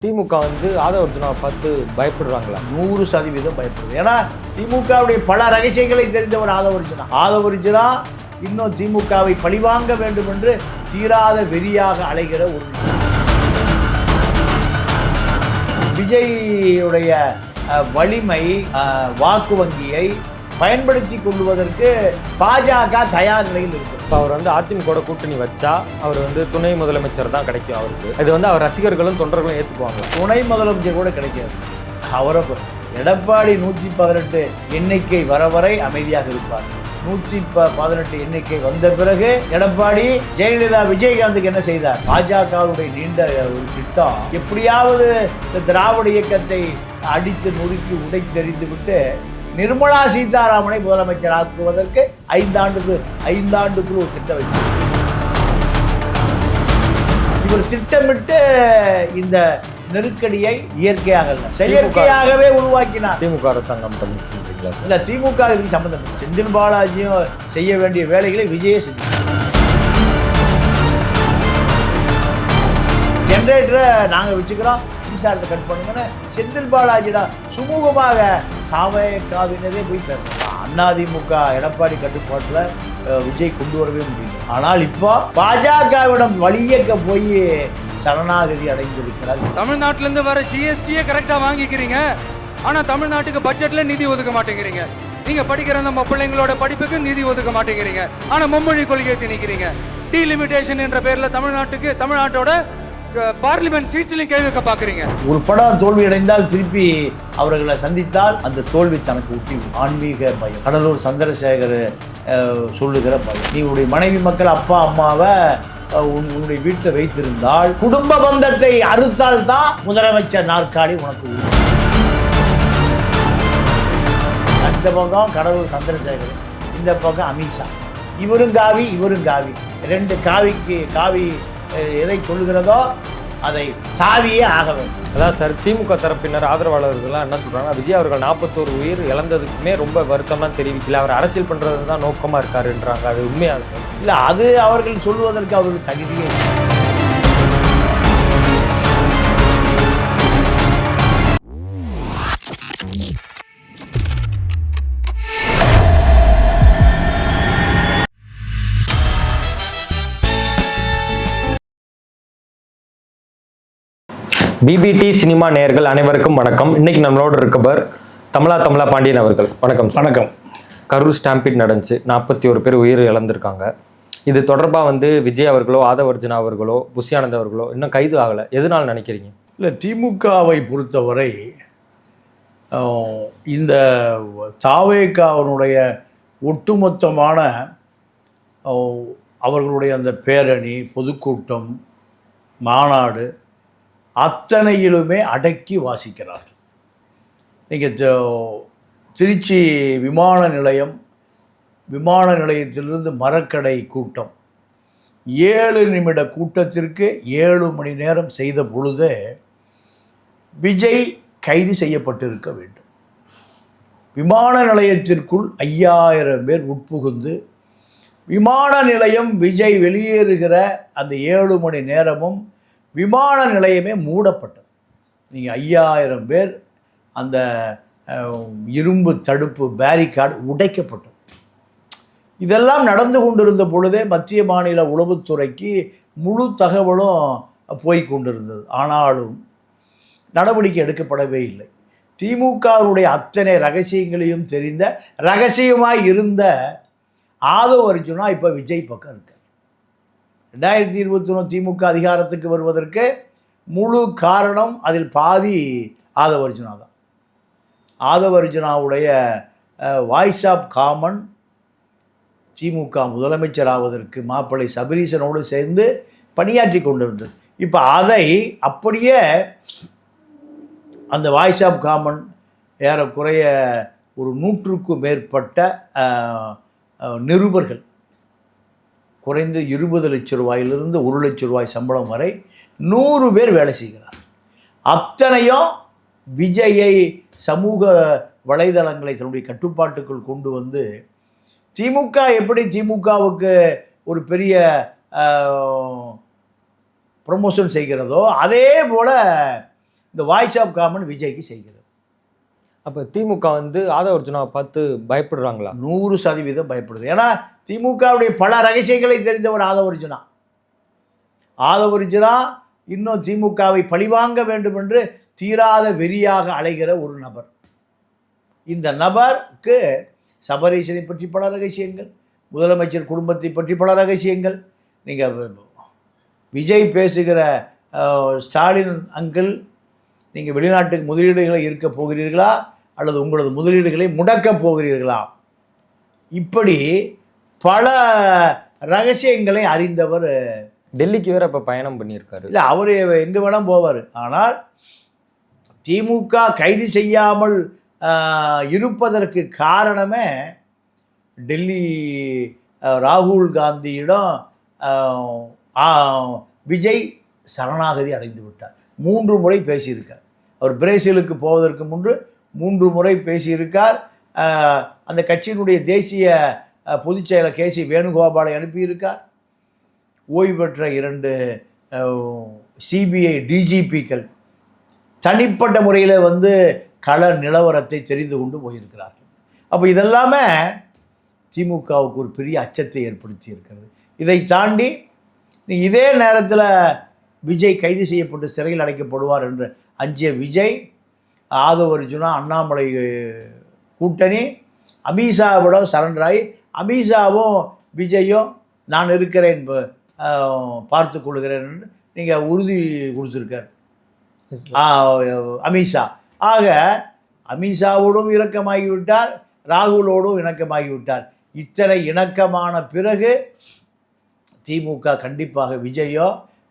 திமுக ஆதவ அர்ஜுனாவை பார்த்து பயப்படுறாங்களா? 100% பயப்படுது. ஏன்னா திமுகவுடைய பல ரகசியங்களை தெரிந்தவர் ஆதவ அர்ஜுனா இன்னும் திமுகவை பழிவாங்க வேண்டும் என்று தீராத வெறியாக அலைகிற ஒரு விஜய்யுடைய வலிமை வாக்கு வங்கியை பயன்படுத்தி கொள்வதற்கு பாஜக தயார் நிலையில் இருக்கு. அவர் அதிமுக கூட்டணி வச்சா அவர் துணை முதலமைச்சர் தான் கிடைக்கும். அவருக்கு இது அவர் ரசிகர்களும் தொண்டர்களும் ஏற்றுக்குவாங்க. துணை முதலமைச்சர் கூட கிடைக்காது. அவரை எடப்பாடி 118 எண்ணிக்கை வரை அமைதியாக இருப்பார். 118 எண்ணிக்கை வந்த பிறகு எடப்பாடி ஜெயலலிதா விஜயகாந்துக்கு என்ன செய்தார்? பாஜகவுடைய நீண்ட ஒரு திட்டம் எப்படியாவது இந்த திராவிட இயக்கத்தை அடித்து நொறுக்கி உடைத்தெறிந்து விட்டு நிர்மலா சீதாராமனை முதலமைச்சர் ஆக்குவதற்கு 5 ஆண்டுக்குள் ஒரு திட்டம் வைத்தார். இவர் திட்டமிட்டு இந்த நெருக்கடியை இயற்கையாக செயற்கையாகவே உருவாக்கினார். திமுக அரசாங்கம் பண்ணிருக்கீங்களா? இல்ல, திமுக இதுக்கு சம்பந்தம். செந்தில் பாலாஜியும் செய்ய வேண்டிய வேலைகளை விஜயே செஞ்சார். ஜெனரேட்டரை நாங்கள் வச்சுக்கிறோம், மின்சாரத்தை கட் பண்ணுங்கன்னு செந்தில் பாலாஜிடா சுமூகமாக காவினரே போய் பேசலாம். அதிமுக எடப்பாடி கட்டுப்பாட்டில் விஜய் கொண்டு வரவே முடியும். ஆனால் இப்போ பாஜகவிடம் வழியக்க போய் சரணாகதி அடைந்திருக்கிறார். தமிழ்நாட்டிலேருந்து வர ஜிஎஸ்டியை கரெக்டாக வாங்கிக்கிறீங்க, ஆனால் தமிழ்நாட்டுக்கு பட்ஜெட்ல நிதி ஒதுக்க மாட்டேங்கிறீங்க. நீங்க படிக்கிற நம்ம பிள்ளைங்களோட படிப்புக்கு நிதி ஒதுக்க மாட்டேங்கிறீங்க, ஆனால் மும்மொழி கொள்கையை திணிக்கிறீங்க. டீலிமிட்டேஷன் என்ற பேர்ல தமிழ்நாட்டோட பார்லிமெண்ட் சீட்ஸ்லையும் கேள்வி வைக்க பாக்குறீங்க. ஒரு படம் தோல்வி அடைந்தால் திருப்பி அவர்களை சந்தித்தால் அந்த தோல்வி தனக்கு ஊட்டி ஆன்மீக பயம். கடலூர் சந்திரசேகர் சொல்லுகிற பயம். நீ உன்னுடைய மனைவி மக்கள் அப்பா அம்மாவை உன்னுடைய வீட்டில் வைத்திருந்தால் குடும்ப பந்தத்தை அறுத்தால் தான் முதலமைச்சர் நாற்காலி உனக்கு. அந்த பக்கம் கடலூர் சந்திரசேகர், இந்த பக்கம் அமித்ஷா. இவரும் காவி 2 காவி எதை சொல்லுகிறதோ அதை தாவியே ஆக வேண்டும். அதான் சார், திமுக தரப்பினர் ஆதரவாளர்கள்லாம் என்ன சொல்றாங்க, விஜய் அவர்கள் 41 உயிர் இழந்ததுக்குமே ரொம்ப வருத்தம்லாம் தெரிவிக்கல, அவர் அரசியல் பண்றது தான் நோக்கமா இருக்காருன்றாங்க. அது உண்மையா சார்? இல்லை, அது அவர்கள் சொல்வதற்கு அவர்கள் தகுதியே. பிபிடி சினிமா நேயர்கள் அனைவருக்கும் வணக்கம். இன்னைக்கு நம்மளோட இருக்கவர் தமிழா பாண்டியன் அவர்கள். வணக்கம். வணக்கம். கரூர் ஸ்டாம்பிட் நடந்துச்சு, 41 பேர் உயிர் இழந்திருக்காங்க. இது தொடர்பாக விஜய் அவர்களோ ஆதவ அர்ஜுனா அவர்களோ புஷி ஆனந்த் அவர்களோ இன்னும் கைது ஆகலை. எதனால் நினைக்கிறீங்க? இல்லை, திமுகவை பொறுத்தவரை இந்த தாவேகாவினுடைய ஒட்டுமொத்தமான அவர்களுடைய அந்த பேரணி, பொதுக்கூட்டம், மாநாடு அத்தனையிலுமே அடக்கி வாசிக்கிறார்கள். நீங்கள் திருச்சி விமான நிலையத்திலிருந்து மரக்கடை கூட்டம் 7 நிமிட கூட்டத்திற்கு 7 மணி நேரம் செய்த பொழுதே விஜய் கைது செய்யப்பட்டிருக்க வேண்டும். விமான நிலையத்திற்குள் 5000 பேர் உட்புகுந்து விமான நிலையம் விஜய் வெளியேறுகிற அந்த 7 மணி நேரமும் விமான நிலையமே மூடப்பட்டது. நீங்கள் 5000 பேர் அந்த இரும்பு தடுப்பு பேரிகார்டு உடைக்கப்பட்டது. இதெல்லாம் நடந்து கொண்டிருந்த பொழுதே மத்திய மாநில உளவுத்துறைக்கு முழு தகவலும் போய் கொண்டிருந்தது. ஆனாலும் நடவடிக்கை எடுக்கப்படவே இல்லை. திமுகவுடைய அத்தனை ரகசியங்களையும் தெரிந்த ரகசியமாய் இருந்த ஆதவ அர்ஜுனா இப்போ விஜய் பக்கம் இருக்கார். 2021 திமுக அதிகாரத்துக்கு வருவதற்கு முழு காரணம், அதில் பாதி ஆதவ அர்ஜுனா தான். ஆதவ அர்ஜுனாவுடைய வாய்ஸ் ஆஃப் காமன் திமுக முதலமைச்சர் ஆவதற்கு மாப்பிள்ளை சபரீசனோடு சேர்ந்து பணியாற்றி கொண்டிருந்தது. இப்போ அதை அப்படியே அந்த வாய்ஸ் ஆஃப் காமன் ஏறக்குறைய ஒரு 100க்கும் மேற்பட்ட நிருபர்கள், குறைந்து 20 லட்சம் ரூபாயிலிருந்து 1 லட்சம் ரூபாய் சம்பளம் வரை 100 பேர் வேலை செய்கிறார். அத்தனையும் விஜயை சமூக வலைதளங்களை தன்னுடைய கட்டுப்பாட்டுக்குள் கொண்டு வந்து திமுக எப்படி திமுகவுக்கு ஒரு பெரிய ப்ரமோஷன் செய்கிறதோ அதே போல் இந்த வாய்ஸ் ஆஃப் காமன் விஜய்க்கு செய்கிறது. அப்போ திமுக வந்து ஆதவ அர்ஜுனாவை பார்த்து பயப்படுறாங்களா? 100% பயப்படுது. ஏன்னா திமுகவுடைய பல ரகசியங்களை தெரிந்தவர் ஆதவ அர்ஜுனா. ஆதவ அர்ஜுனா இன்னும் திமுகவை பழிவாங்க வேண்டும் என்று தீராத வெறியாக அலைகிற ஒரு நபர். இந்த நபருக்கு சபரீசனை பற்றி பல ரகசியங்கள், முதலமைச்சர் குடும்பத்தை பற்றி பல ரகசியங்கள். நீங்கள் விஜய் பேசுகிற ஸ்டாலின் அங்கிள், நீங்கள் வெளிநாட்டுக்கு முதலீடுகளை இருக்க போகிறீர்களா அல்லது உங்களது முதலீடுகளை முடக்கப் போகிறீர்களா, இப்படி பல ரகசியங்களை அறிந்தவர். டெல்லிக்கு வேற இப்போ பயணம் பண்ணியிருக்காரு. இல்லை, அவர் எங்கே வேணால் போவார். ஆனால் திமுக கைது செய்யாமல் இருப்பதற்கு காரணமே டெல்லி ராகுல் காந்தியிடம் விஜய் சரணாகதி அடைந்து விட்டார். 3 முறை பேசியிருக்கார். அவர் பிரேசிலுக்கு போவதற்கு முன்பு 3 முறை பேசியிருக்கார். அந்த கட்சியினுடைய தேசிய பொதுச் செயலர் கேசி வேணுகோபாலை அனுப்பியிருக்கார். ஓய்வு பெற்ற 2 சிபிஐ டிஜிபிக்கள் தனிப்பட்ட முறையில் வந்து கள நிலவரத்தை தெரிந்து கொண்டு போயிருக்கிறார்கள். அப்போ இதெல்லாமே திமுகவுக்கு ஒரு பெரிய அச்சத்தை ஏற்படுத்தி இருக்கிறது. இதை தாண்டி இதே நேரத்தில் விஜய் கைது செய்யப்பட்டு சிறையில் அடைக்கப்படுவார் என்று அஞ்சிய விஜய், ஆதவ அர்ஜுனா, அண்ணாமலை கூட்டணி அமித்ஷாவிடம் சரண்டராகி, அமித்ஷாவும் விஜயும் நான் இருக்கிறேன், பார்த்து கொள்கிறேன் என்று நீங்கள் உறுதி கொடுத்துருக்கார் அமித்ஷா. ஆக அமித்ஷாவோடும் இணக்கமாகிவிட்டார், ராகுலோடும் இணக்கமாகிவிட்டார். இத்தனை இணக்கமான பிறகு திமுக கண்டிப்பாக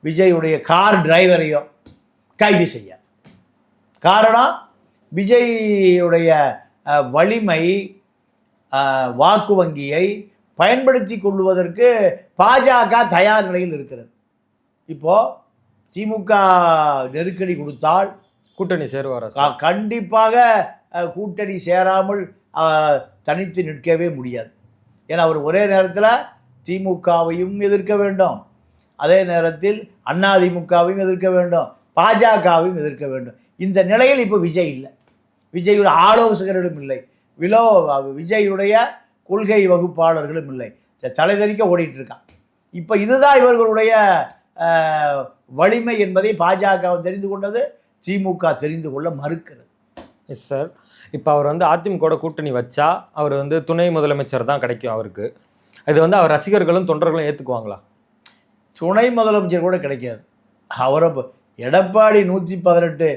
விஜயுடைய கார் டிரைவரையோ கைது செய்ய. காரணம், விஜயுடைய வலிமை, வாக்கு வங்கியை பயன்படுத்தி கொள்வதற்கு பாஜக தயார் நிலையில் இருக்கிறது. இப்போ திமுக நெருக்கடி கொடுத்தால் கூட்டணி சேருவாரா? கண்டிப்பாக கூட்டணி சேராமல் தனித்து நிற்கவே முடியாது. ஏன்னா அவர் ஒரே நேரத்தில் திமுகவையும் எதிர்க்க வேண்டும், அதே நேரத்தில் அதிமுகவையும் எதிர்க்க வேண்டும், பாஜகவையும் எதிர்க்க வேண்டும். இந்த நிலையில் இப்போ விஜய் இல்லை, விஜயுடைய ஆலோசகர்களும் இல்லை, விஜயுடைய கொள்கை வகுப்பாளர்களும் இல்லை. தலைதறிக்க ஓடிட்டு இருக்கான். இப்போ இதுதான் இவர்களுடைய வலிமை என்பதை பாஜக தெரிந்து கொண்டது, திமுக தெரிந்து கொள்ள மறுக்கிறது. Yes sir. இப்போ அவர் வந்து அதிமுக கூட்டணி வச்சா அவர் வந்து துணை முதலமைச்சர் தான் கிடைக்கும் அவருக்கு. இது வந்து அவர் ரசிகர்களும் தொண்டர்களும் ஏற்றுக்குவாங்களா? துணை முதலமைச்சர் கூட கிடைக்காது. அவரை எடப்பாடி 118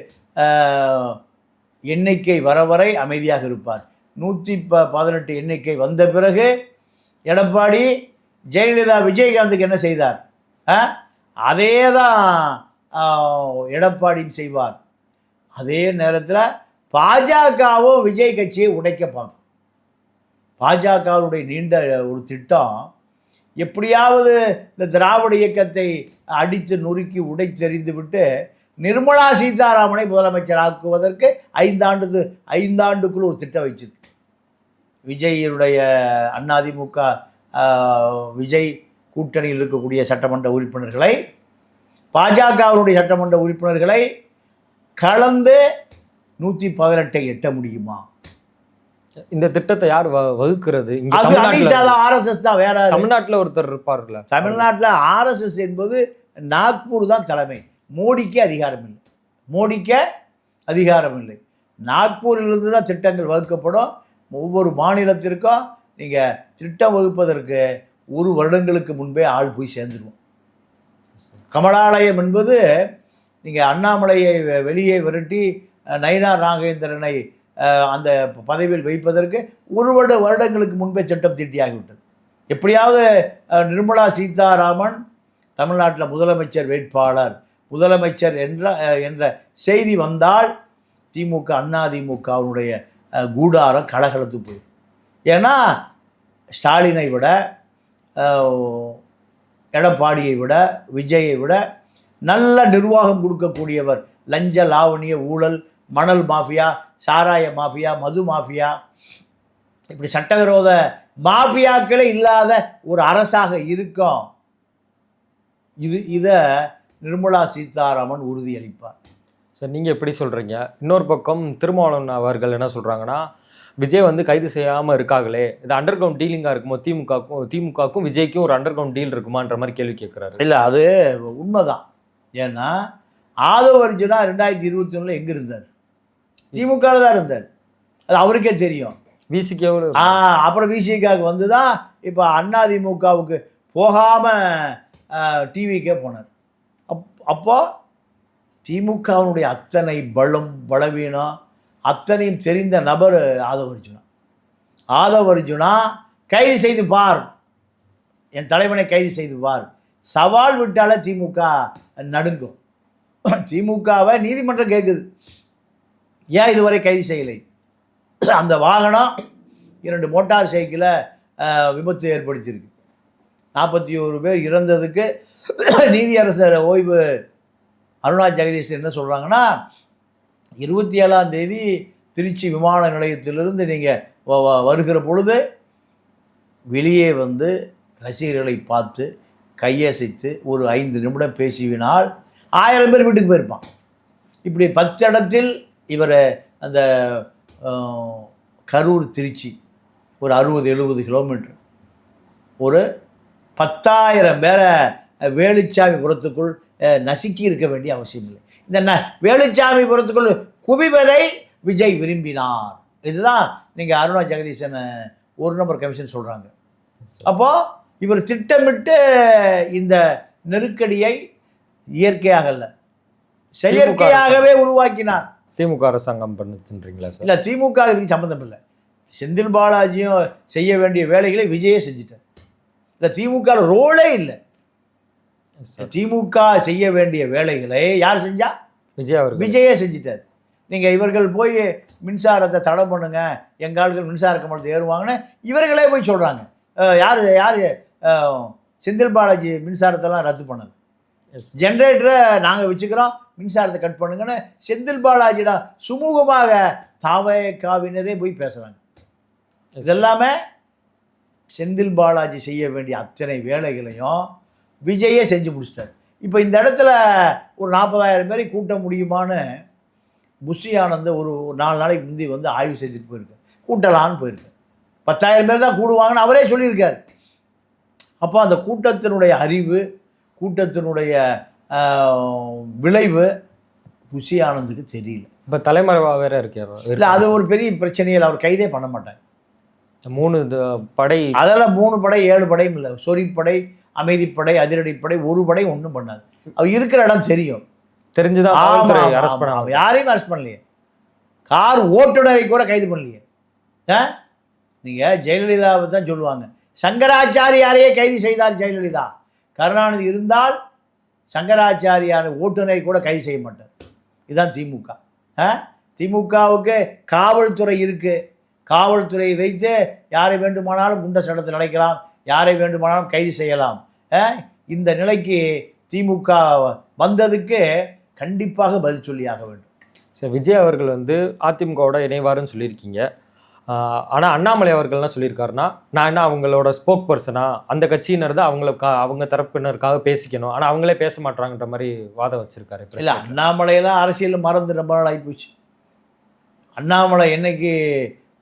எண்ணிக்கை வர வரை அமைதியாக இருப்பார். 118 எண்ணிக்கை வந்த பிறகு எடப்பாடி ஜெயலலிதா விஜயகாந்துக்கு என்ன செய்தார், அதே தான் எடப்பாடியும் செய்வார். அதே நேரத்தில் பாஜகவும் விஜய் கட்சியை உடைக்க பார்க்கும். பாஜகவுடைய நீண்ட ஒரு திட்டம், எப்படியாவது இந்த திராவிட இயக்கத்தை அடித்து நொறுக்கி உடைத்தெறிந்து விட்டு நிர்மலா சீதாராமனை முதலமைச்சர் ஆக்குவதற்கு 5 ஆண்டுக்குள் ஒரு திட்டம் வச்சிருக்கு. விஜயுடைய அதிமுக விஜய் கூட்டணியில் இருக்கக்கூடிய சட்டமன்ற உறுப்பினர்களை, பாஜகவினுடைய சட்டமன்ற உறுப்பினர்களை கலந்து 118 எட்ட முடியுமா? இந்த திட்டத்தை யார் வகுக்கிறது? ஆர்எஸ்எஸ் தான். வேற தமிழ்நாட்டில் ஒருத்தர் இருப்பார்ல. தமிழ்நாட்டில் ஆர்எஸ்எஸ் என்பது நாக்பூர் தான் தலைமை. மோடிக்கு அதிகாரம் இல்லை. நாக்பூரிலிருந்து தான் திட்டங்கள் வகுக்கப்படும். ஒவ்வொரு மாநிலத்திற்கும் நீங்கள் திட்டம் வகுப்பதற்கு 1 வருடங்களுக்கு முன்பே ஆள் போய் சேர்ந்துருவோம். கமலாலயம் என்பது நீங்கள் அண்ணாமலையை வெளியே விரட்டி நயினார் நாகேந்திரனை அந்த பதவியில் வைப்பதற்கு 1 வருடங்களுக்கு முன்பே சட்டம் தீட்டியாகிவிட்டது. எப்படியாவது நிர்மலா சீதாராமன் தமிழ்நாட்டில் முதலமைச்சர் வேட்பாளர், முதலமைச்சர் என்ற செய்தி வந்தால் திமுக அதிமுகவுடைய கூடாரம் கலகலத்து போயிடும். ஏன்னா ஸ்டாலினை விட, எடப்பாடியை விட, விஜயை விட நல்ல நிர்வாகம் கொடுக்கக்கூடியவர். லஞ்ச லாவணிய ஊழல், மணல் மாஃபியா, சாராய மாஃபியா, மது மாஃபியா, இப்படி சட்டவிரோத மாஃபியாக்களே இல்லாத ஒரு அரசாக இருக்கும். இதை நிர்மலா சீதாராமன் உறுதியளிப்பார். சார் நீங்கள் எப்படி சொல்கிறீங்க? இன்னொரு பக்கம் திருமாவளவன் அவர்கள் என்ன சொல்கிறாங்கன்னா, விஜய் வந்து கைது செய்யாமல் இருக்காங்களே, இது அண்டர் கிரவுண்ட் டீலிங்காக இருக்குமோ, திமுகவுக்கும் விஜய்க்கும் ஒரு அண்டர் கிரவுண்ட் டீல் இருக்குமான்ற மாதிரி கேள்வி கேட்குறாரு. இல்லை, அது உண்மைதான். ஏன்னா ஆதவ அர்ஜுனா 2021 எங்கே இருந்தார்? திமுகவில் தான் இருந்தார். அது அவருக்கே தெரியும். விசிகேவோட அப்புறம் விசிகாவுக்கு வந்து தான் இப்போ அதிமுகவுக்கு போகாமல் டிவிக்கே போனார். அப்போ திமுகவினுடைய அத்தனை பலவீனம் அத்தனையும் தெரிந்த நபர் ஆதவ அர்ஜுனா கைது செய்து பார், என் தலைவனை கைது செய்து பார், சவால் விட்டால திமுக நடுங்கும். திமுகவை நீதிமன்றம் கேட்குது, ஏன் இதுவரை கைது செய்யலை? அந்த வாகனம் 2 மோட்டார் சைக்கிளை விபத்து ஏற்படுத்தியிருக்கு. 41 பேர் இறந்ததுக்கு நீதியரசர் ஓய்வு அருணா ஜெகதீஷ் என்ன சொல்கிறாங்கன்னா, 27ஆம் தேதி திருச்சி விமான நிலையத்திலிருந்து நீங்கள் வருகிற பொழுது வெளியே வந்து ரசிகர்களை பார்த்து கையசைத்து ஒரு 5 நிமிடம் பேசிவினால் 1000 பேர் வீட்டுக்கு போயிருப்பான். இப்படி 10 இடத்தில் இவர் அந்த கரூர் திருச்சி ஒரு 60-70 கிலோமீட்டர், ஒரு 10,000 பேரை வேலுச்சாமிபுரத்துக்குள் நசுக்கி இருக்க வேண்டிய அவசியம் இல்லை. இந்த வேலுச்சாமிபுரத்துக்குள் குவிவதை விஜய் விரும்பினார். இதுதான் நீங்கள் அருணா ஜெகதீசன் ஒரு நம்பர் கமிஷன் சொல்கிறாங்க. அப்போது இவர் திட்டமிட்டு இந்த நெருக்கடியை இயற்கையாக அல்ல, செயற்கையாகவே உருவாக்கினார். திமுக அரசாங்கம் பண்ணுச்சுன்றீங்களா சார்? இல்லை, திமுக இதுக்கு சம்மந்தம் இல்லை. செந்தில் பாலாஜியும் செய்ய வேண்டிய வேலைகளை விஜயே செஞ்சுட்டார். இல்லை, திமுக ரோலே இல்லை. திமுக செய்ய வேண்டிய வேலைகளை யார் செஞ்சா? விஜயே செஞ்சுட்டார். நீங்கள் இவர்கள் போய் மின்சாரத்தை தடை பண்ணுங்க, எங்கள் ஆட்கள் மின்சார கம்பளத்தை ஏறுவாங்கன்னு இவர்களே போய் சொல்கிறாங்க. யார் செந்தில் பாலாஜி மின்சாரத்தெல்லாம் ரத்து பண்ணது, ஜென்ரேட்டரை நாங்கள் வச்சுக்கிறோம், மின்சாரத்தை கட் பண்ணுங்கன்னு செந்தில் பாலாஜிடா சுமூகமாக தாவகாவினரே போய் பேசுகிறாங்க. இதெல்லாமே செந்தில் பாலாஜி செய்ய வேண்டிய அத்தனை வேலைகளையும் விஜயே செஞ்சு முடிச்சிட்டார். இப்போ இந்த இடத்துல ஒரு 40,000 பேரை கூட்ட முடியுமான்னு புஷி ஆனந்த் ஒரு 4 நாளைக்கு முந்தி வந்து ஆய்வு செய்துட்டு போயிருக்கார். கூட்டலான்னு போயிருக்கார். 10,000 பேர் தான் கூடுவாங்கன்னு அவரே சொல்லியிருக்கார். அப்போ அந்த கூட்டத்தினுடைய அறிவு, கூட்டத்தினுடைய விளைவு புஷி ஆனந்துக்கு தெரியல. இப்போ தலைமறைவாக வேற இருக்கார். இல்லை, அது ஒரு பெரிய பிரச்சனையில் அவர் கைதே பண்ண மாட்டார். 3 படை, அதெல்லாம் 3 படை 7 படையும் இல்லை, சொறிப்படை, அமைதிப்படை, அதிரடிப்படை, ஒரு படை ஒன்றும் பண்ணாது. அவர் இருக்கிற இடம் தெரியும், தெரிஞ்சுதான் அரெஸ்ட் பண்ணாங்க. யாரையும் அரெஸ்ட் பண்ணலையே, கார் ஓட்டுநரை கூட கைது பண்ணலையே. நீங்கள் ஜெயலலிதாவை தான் சொல்லுவாங்க, சங்கராச்சாரியாரையே கைது செய்தார் ஜெயலலிதா. கருணாநிதி இருந்தால் சங்கராச்சாரியார் ஓட்டுநரை கூட கைது செய்ய மாட்டார். இதுதான் திமுக. திமுகவுக்கு காவல்துறை இருக்குது. காவல்துறையை வைத்து யாரை வேண்டுமானாலும் குண்ட சட்டத்தில் அடைக்கலாம், யாரை வேண்டுமானாலும் கைது செய்யலாம். இந்த நிலைக்கு திமுக வந்ததுக்கு கண்டிப்பாக பதில் சொல்லியாக வேண்டும். சார், விஜய் அவர்கள் வந்து அதிமுகவோட இணைவாருன்னு சொல்லியிருக்கீங்க. ஆனால் அண்ணாமலை அவர்கள்லாம் சொல்லியிருக்காருன்னா, நான் என்ன அவங்களோட ஸ்போக் பர்சனா, அந்த கட்சியினர் தான் அவங்க தரப்பினருக்காக பேசிக்கணும், ஆனால் அவங்களே பேச மாட்டாங்கன்ற மாதிரி வாதம் வச்சிருக்காரு. இல்லை, அண்ணாமலையெல்லாம் அரசியல் மறந்து ரொம்ப நாள் ஆகிப்போச்சு. அண்ணாமலை என்னைக்கு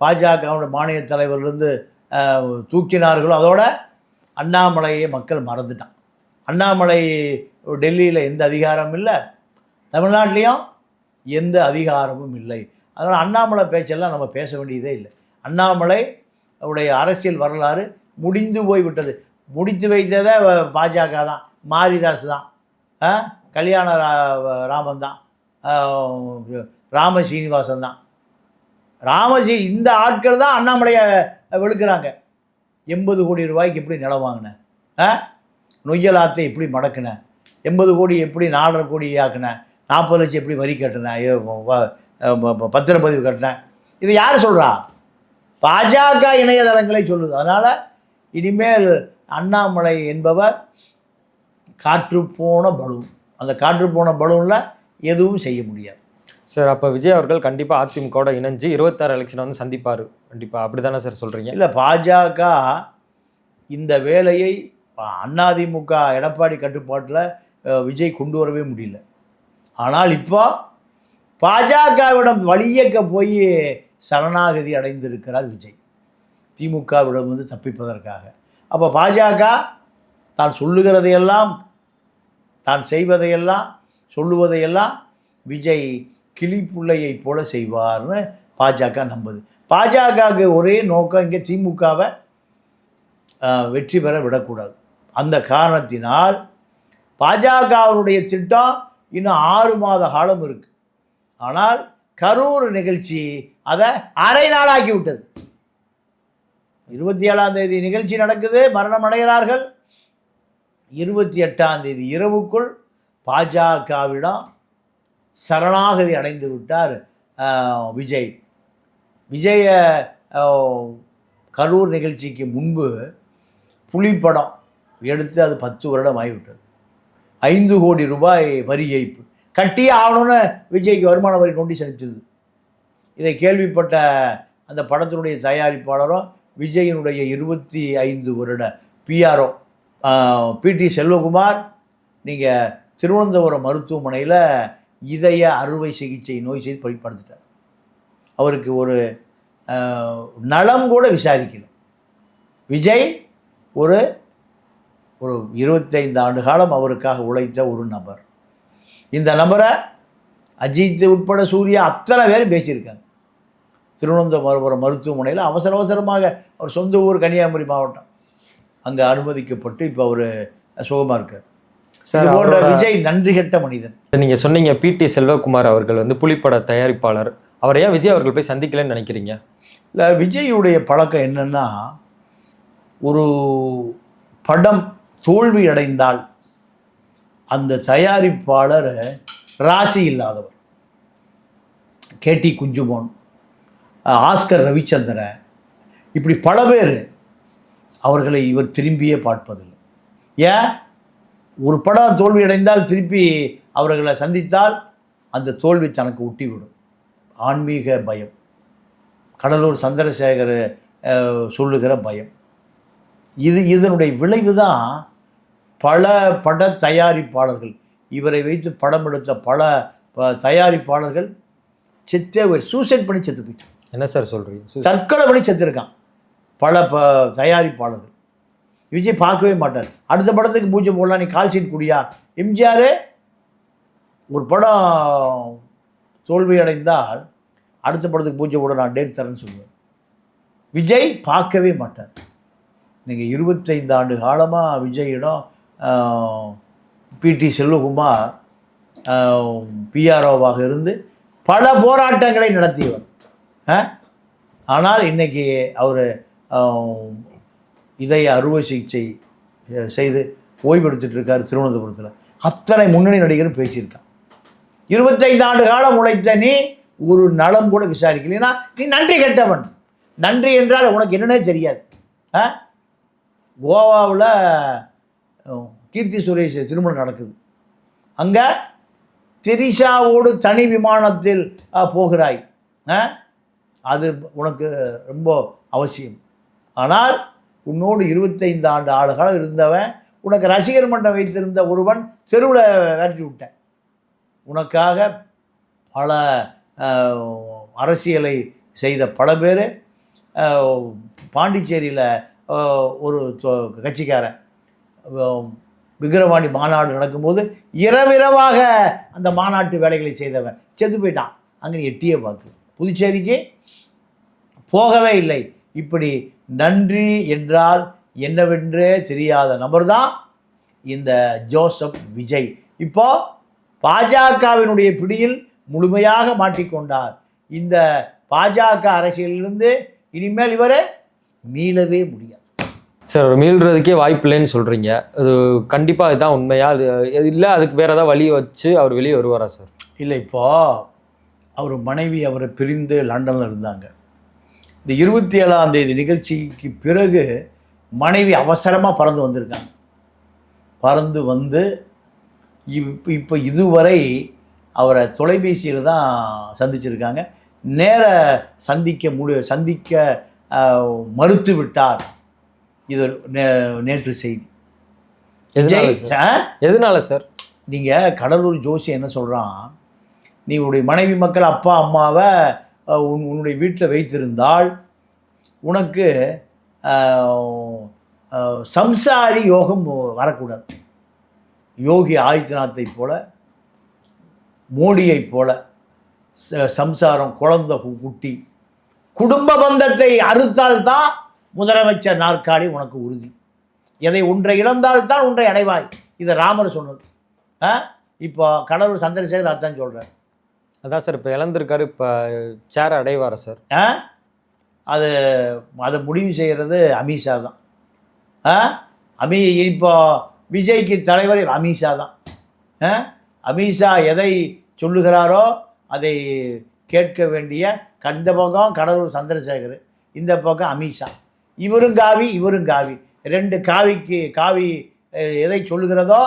பாஜகவோட மாநில தலைவர்லேருந்து தூக்கினார்களோ அதோட அண்ணாமலையை மக்கள் மறந்துட்டான். அண்ணாமலை டெல்லியில் எந்த அதிகாரமும் இல்லை, தமிழ்நாட்டிலையும் எந்த அதிகாரமும் இல்லை. அதனால் அண்ணாமலை பேச்செல்லாம் நம்ம பேச வேண்டியதே இல்லை. அண்ணாமலை உடைய அரசியல் வரலாறு முடிந்து போய்விட்டது. முடித்து வைத்ததே பாஜக தான், மாரிதாஸ் தான், கல்யாண ராமன் தான், ராம சீனிவாசன் தான். இந்த ஆட்கள் தான் அண்ணாமலையை வெளுக்கிறாங்க. 80 கோடி ரூபாய்க்கு எப்படி நிலம் வாங்கினேன், நொய்யலாத்தை எப்படி மடக்கினேன், 80 கோடி எப்படி 4.5 கோடி ஆக்கினேன், 40 லட்சம் எப்படி வரி கட்டினேன், பத்திரப்பதிவு கட்டினேன். இது யார் சொல்கிறா? பாஜக இணையதளங்களை சொல்லுது. அதனால் இனிமேல் அண்ணாமலை என்பவர் காற்று போன பலூன். அந்த காற்று போன பலூனில் எதுவும் செய்ய முடியாது. சார், அப்போ விஜய் அவர்கள் கண்டிப்பாக அதிமுகவோட இணைஞ்சு 26 எலெக்ஷனை வந்து சந்திப்பார் கண்டிப்பாக, அப்படி தானே சார் சொல்கிறீங்க? இல்லை, பாஜக இந்த வேலையை அதிமுக எடப்பாடி கட்டுப்பாட்டில் விஜய் கொண்டு வரவே முடியல. ஆனால் இப்போ பாஜகவிடம் வழியக்க போய் சரணாகதி அடைந்திருக்கிறார் விஜய், திமுகவிடம் வந்து தப்பிப்பதற்காக. அப்போ பாஜக தான் சொல்லுகிறதையெல்லாம், தான் செய்வதையெல்லாம், சொல்லுவதையெல்லாம் விஜய் கிளிப்புள்ளையை போல செய்வார்னு பாஜக நம்புது. பாஜகவுக்கு ஒரே நோக்கம் இங்கே திமுகவை வெற்றி பெற விடக்கூடாது. அந்த காரணத்தினால் பாஜகவினுடைய திட்டம் இன்னும் 6 மாத காலம் இருக்கு. ஆனால் கரூர் நிகழ்ச்சி அதை அரை நாளாக்கி விட்டது. 27ஆம் தேதி நிகழ்ச்சி நடக்குது, மரணம் அடைகிறார்கள். 28ஆம் தேதி இரவுக்குள் பாஜகவிடம் சரணாகதி அடைந்து விட்டார் விஜய். விஜய கரூர் நிகழ்ச்சிக்கு முன்பு புலிப்படம் எடுத்து அது 10 வருடம் ஆகிவிட்டது. 5 கோடி ரூபாய் வரி ஏய்ப்பு கட்டியே ஆகணும்னு விஜய்க்கு வருமான வரி நோட்டீஸ் அனுப்பிச்சது. இதை கேள்விப்பட்ட அந்த படத்தினுடைய தயாரிப்பாளரும் விஜயினுடைய 25 வருட பிஆர்ஓ பிடி செல்வகுமார், நீங்கள் திருவனந்தபுரம் மருத்துவமனையில் இதய அறுவை சிகிச்சை நோய் செய்து படுத்துட்டார். அவருக்கு ஒரு நலம் கூட விசாரிக்கல. விஜய் ஒரு 25 ஆண்டு காலம் அவருக்காக உழைத்த ஒரு நபர். இந்த நபரை அஜித் உட்பட சூர்யா அத்தனை பேரும் பேசியிருக்காங்க. திருவனந்தபுரம் மருத்துவமனையில் அவசரமாக அவர் சொந்த ஊர் கன்னியாகுமரி மாவட்டம் அங்கே அனுமதிக்கப்பட்டு இப்போ அவர் சுகமாக இருக்கார். இது போன்ற விஜய் நன்றி கெட்ட மனிதன். நீங்கள் சொன்னீங்க பிடி செல்வகுமார் அவர்கள் வந்து புலிப்பட தயாரிப்பாளர், அவரை ஏன் விஜய் அவர்கள் போய் சந்திக்கலன்னு நினைக்கிறீங்க? இல்லை, விஜயுடைய பழக்கம் என்னென்னா, ஒரு படம் தோல்வி அடைந்தால் அந்த தயாரிப்பாளர் ராசி இல்லாதவர். கேடி குஞ்சுமோன், ஆஸ்கர் ரவிச்சந்திரன், இப்படி பல பேர் அவர்களை இவர் திரும்பியே பார்ப்பதில்லை. ஏன்? ஒரு படம் தோல்வி அடைந்தால் திருப்பி அவர்களை சந்தித்தால் அந்த தோல்வி தனக்கு ஒட்டிவிடும். ஆன்மீக பயம், கடலூர் சந்திரசேகர் சொல்லுகிற பயம். இதனுடைய விளைவு தான் பல பட தயாரிப்பாளர்கள், இவரை வைத்து படம் எடுத்த பல தயாரிப்பாளர்கள் சூசைட் பண்ணி செத்து போயிட்டாங்க. என்ன சார் சொல்கிறீங்க? தற்கொலை பண்ணி செத்துருக்கான் பல தயாரிப்பாளர்கள். விஜய் பார்க்கவே மாட்டார். அடுத்த படத்துக்கு பூஜை போடலாம், நீ கால் ஷீட் குடியா. எம்ஜிஆர் ஒரு படம் தோல்வி அடைந்தால் அடுத்த படத்துக்கு பூஜை போட நான் டேட் தரேன்னு சொல்லுவேன். விஜய் பார்க்கவே மாட்டார். நீங்கள் 25 ஆண்டு காலமாக விஜயிடம் பிடி செல்வகுமார் பிஆர்ஓவாக இருந்து பல போராட்டங்களை நடத்தியவர். ஆனால் இன்றைக்கி அவர் இதய அறுவை சிகிச்சை செய்து ஓய்வெடுத்துட்டு இருக்கார் திருவனந்தபுரத்தில். அத்தனை முன்னணி நடிகரும் பேசியிருக்கான். 25 ஆண்டு காலம் உழைத்த நீ ஒரு நலம் கூட விசாரிக்கலைன்னா நீ நன்றி கெட்டவன். நன்றி என்றால் உனக்கு என்னன்னே தெரியாது. கோவாவில் கீர்த்தி சுரேஷ் திருமணம் நடக்குது. அங்கே திரிஷாவோடு தனி விமானத்தில் போகிறாய். அது உனக்கு ரொம்ப அவசியம். ஆனால் உன்னோடு 25 ஆண்டு காலம் இருந்தவன், உனக்கு ரசிகர் மன்றம் வைத்திருந்த ஒருவன் தெருவில் விரட்டி விட்டேன். உனக்காக பல அரசியலை செய்த பல பேர். பாண்டிச்சேரியில் ஒரு கட்சிக்காரன் விக்கிரவாண்டி மாநாடு நடக்கும்போது இரவிரவாக அந்த மாநாட்டு வேலைகளை செய்தவன் செத்து போயிட்டான். அங்கே எட்டியே பார்த்து புதுச்சேரிக்கு போகவே இல்லை. இப்படி நன்றி என்றால் என்னவென்றே தெரியாத நபர் தான் இந்த ஜோசப் விஜய். இப்போ பாஜகவினுடைய பிடியில் முழுமையாக மாட்டிக்கொண்டார். இந்த பாஜக அரசியலிலிருந்து இனிமேல் இவரை மீளவே முடியாது. சார், அவர் மீள்றதுக்கே வாய்ப்பு இல்லைன்னு சொல்கிறீங்க. அது கண்டிப்பாக இதுதான் உண்மையா? அது இல்லை, அதுக்கு வேறு ஏதாவது வழி வச்சு அவர் வெளியே வருவாரா சார்? இல்லை, இப்போது அவர் மனைவி அவரை பிரிந்து லண்டனில் இருந்தாங்க. இந்த 27ஆம் தேதி நிகழ்ச்சிக்கு பிறகு மனைவி அவசரமாக பறந்து வந்திருக்காங்க. பறந்து வந்து இப்போ இதுவரை அவரை தொலைபேசியில் தான் சந்திச்சிருக்காங்க. நேர சந்திக்க மறுத்து விட்டார். இது நேற்று செய்தி. எதனால சார்? நீங்கள் கடலூர் ஜோசி என்ன சொல்கிறான், நீ உன்னுடைய மனைவி மக்கள் அப்பா அம்மாவை உன்னுடைய வீட்டில் வைத்திருந்தால் உனக்கு சம்சாரி யோகம் வரக்கூடாது. யோகி ஆதித்யநாத்தை போல, மோடியை போல சம்சாரம் குழந்தை குட்டி குடும்ப பந்தத்தை அறுத்தால்தான் முதலமைச்சர் நாற்காலி உனக்கு உறுதி. எதை ஒன்றை இழந்தால்தான் ஒன்றை அடைவாய். இதை ராமர் சொன்னது. இப்போ கடவுள் சந்திரசேகர் அதான் சொல்கிறார். அதான் சார் இப்போ இழந்திருக்காரு, இப்போ சேர் அடைவாரா சார்? அதை முடிவு செய்கிறது அமித்ஷா தான். இப்போ விஜய்க்கு தலைவர் அமித்ஷா தான். அமித்ஷா எதை சொல்லுகிறாரோ அதை கேட்க வேண்டிய இந்த பக்கம் கடவுள் சந்திரசேகர், இந்த பக்கம் அமித்ஷா. இவரும் காவி இவரும் காவி, ரெண்டு காவி எதை சொல்லுகிறதோ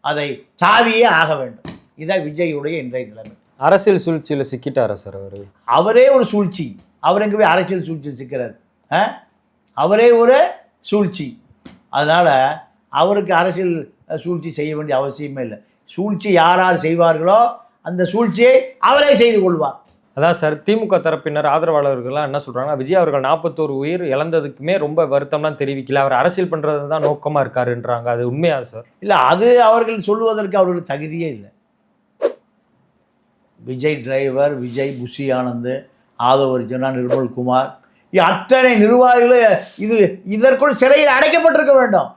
அதை சாவியே ஆக வேண்டும். இதான் விஜயுடைய இன்றைய நிலைமை. அரசியல் சூழ்ச்சியில் சிக்கிட்டாரா சார் அவர்? அவரே ஒரு சூழ்ச்சி. அவர் எங்கே போய் அரசியல் சூழ்ச்சி சிக்கிறார்? அவரே ஒரு சூழ்ச்சி. அதனால் அவருக்கு அரசியல் சூழ்ச்சி செய்ய வேண்டிய அவசியமே இல்லை. சூழ்ச்சி யார் யார் செய்வார்களோ அந்த சூழ்ச்சியை அவரே செய்து கொள்வார். அதான் சார், திமுக தரப்பினர் ஆதரவாளர்கள்லாம் என்ன சொல்கிறாங்கன்னா, விஜய் அவர்கள் 41 உயிர் இழந்ததுக்குமே ரொம்ப வருத்தம்லாம் தெரிவிக்கல, அவர் அரசியல் பண்ணுறது தான் நோக்கமாக இருக்காருன்றாங்க. அது உண்மையா சார்? இல்லை, அது அவர்கள் சொல்வதற்கு அவர்களுக்கு தகுதியே இல்லை. விஜய் டிரைவர், விஜய், புஷி ஆனந்த், ஆதவ அர்ஜுனா, நிர்மல்குமார், அத்தனை நிர்வாகிகளும் இதற்குள் சிறையில் அடைக்கப்பட்டிருக்க வேண்டும்.